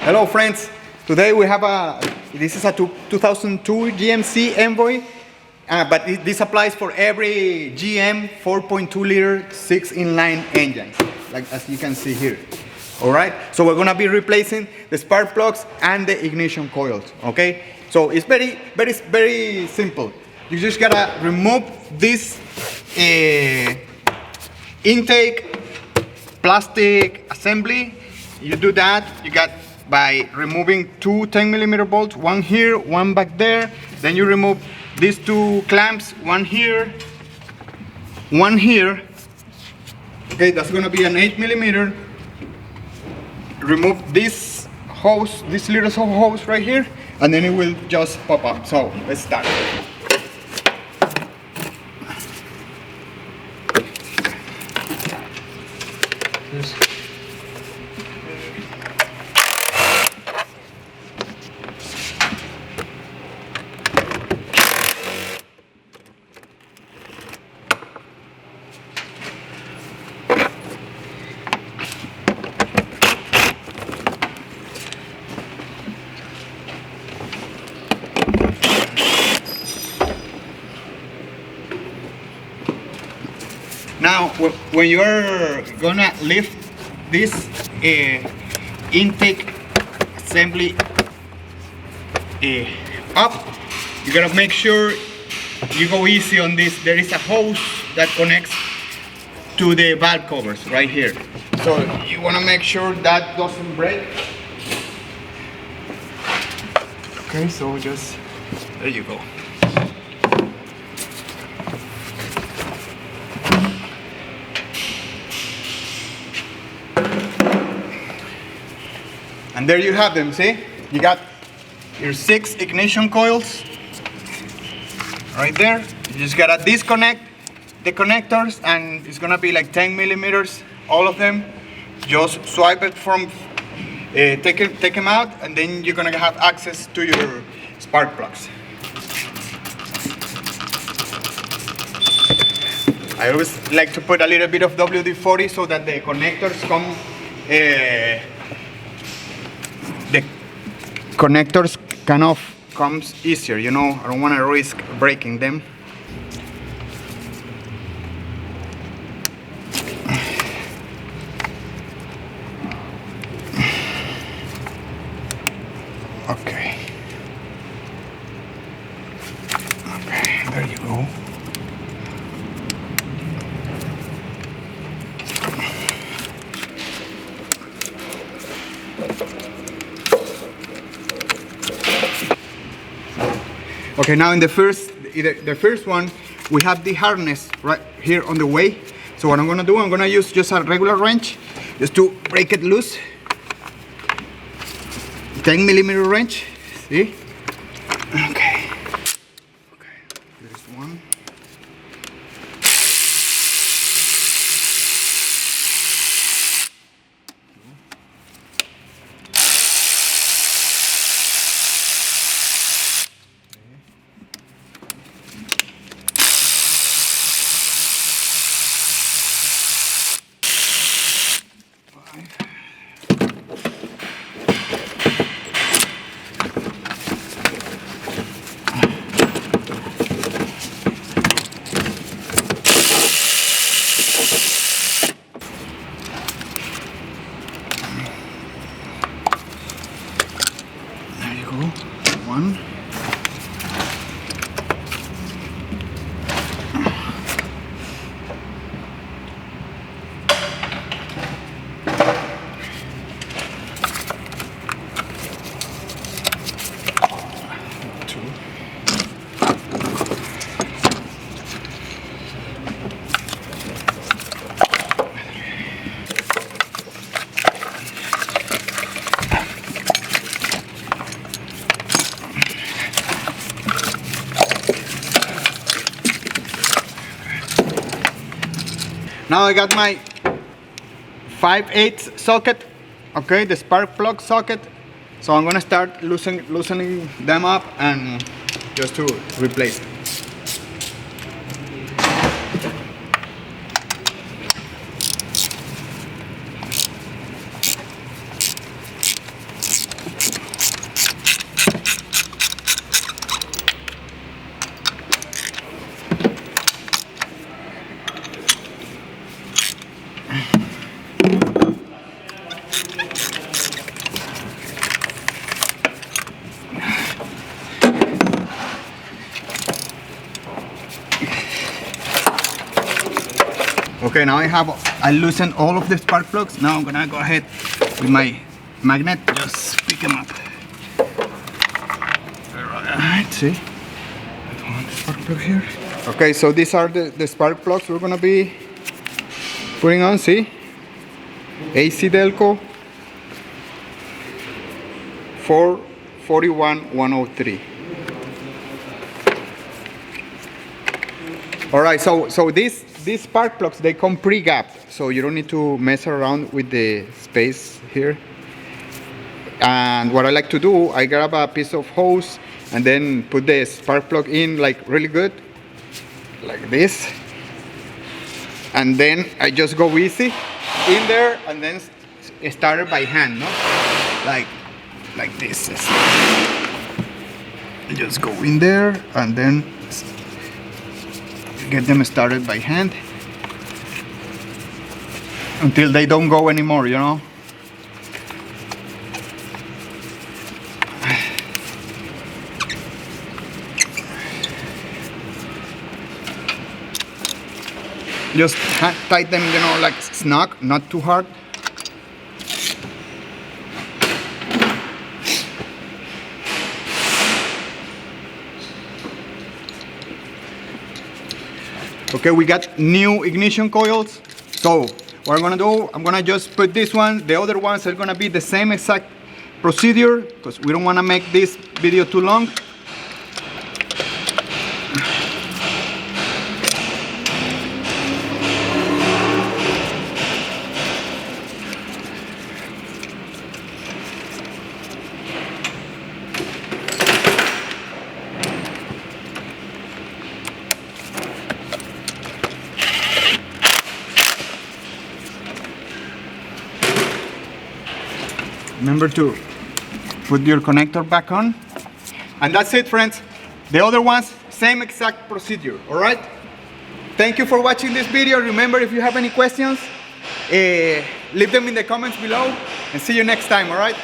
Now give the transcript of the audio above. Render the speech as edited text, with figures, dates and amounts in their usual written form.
Hello friends, today we have this is a 2002 GMC Envoy, but this applies for every GM 4.2 liter 6-in-line engine, like as you can see here. Alright, so we're gonna be replacing the spark plugs and the ignition coils, okay? So it's very simple. You just gotta remove this intake plastic assembly. You do that, you got by removing two 10mm bolts, one here, one back there. Then you remove these two clamps, one here, one here. Okay, that's gonna be an 8mm. Remove this hose, this little hose right here, and then it will just pop up. So let's start. Now, when you're gonna lift this intake assembly up, you gotta make sure you go easy on this. There is a hose that connects to the valve covers right here. So you wanna make sure that doesn't break. Okay, so just, there you go. And there you have them, see? You got your 6 ignition coils right there. You just gotta disconnect the connectors, and it's gonna be like 10mm, all of them. Just swipe it from, take them out, and then you're gonna have access to your spark plugs. I always like to put a little bit of WD-40 so that the connectors come the connectors kind of comes easier, you know. I don't want to risk breaking them. Okay, there you go. Okay, now in the first one, we have the harness right here on the way. So what I'm gonna do, I'm gonna use just a regular wrench just to break it loose. 10mm wrench, see? Okay. Okay, there's one. One. Two. Now I got my 5/8 socket, okay, the spark plug socket. So I'm gonna start loosening them up and just to replace it. Okay, now I loosened all of the spark plugs. Now I'm gonna go ahead with my magnet, just pick them up. Alright, see? One spark plug here. Okay, so these are the spark plugs we're gonna be putting on, see? AC Delco 441103. Alright, so these spark plugs, they come pre-gapped, so you don't need to mess around with the space here. And what I like to do, I grab a piece of hose and then put the spark plug in like really good, like this. And then I just go easy in there and then start it by hand, no? Like this. Just go in there and then get them started by hand until they don't go anymore, you know? Just tight them, you know, like snug, not too hard. Okay, we got new ignition coils. So what I'm gonna do, I'm gonna just put this one. The other ones are gonna be the same exact procedure because we don't wanna make this video too long. Remember to put your connector back on. And that's it, friends. The other ones, same exact procedure, all right? Thank you for watching this video. Remember, if you have any questions, leave them in the comments below and see you next time, all right?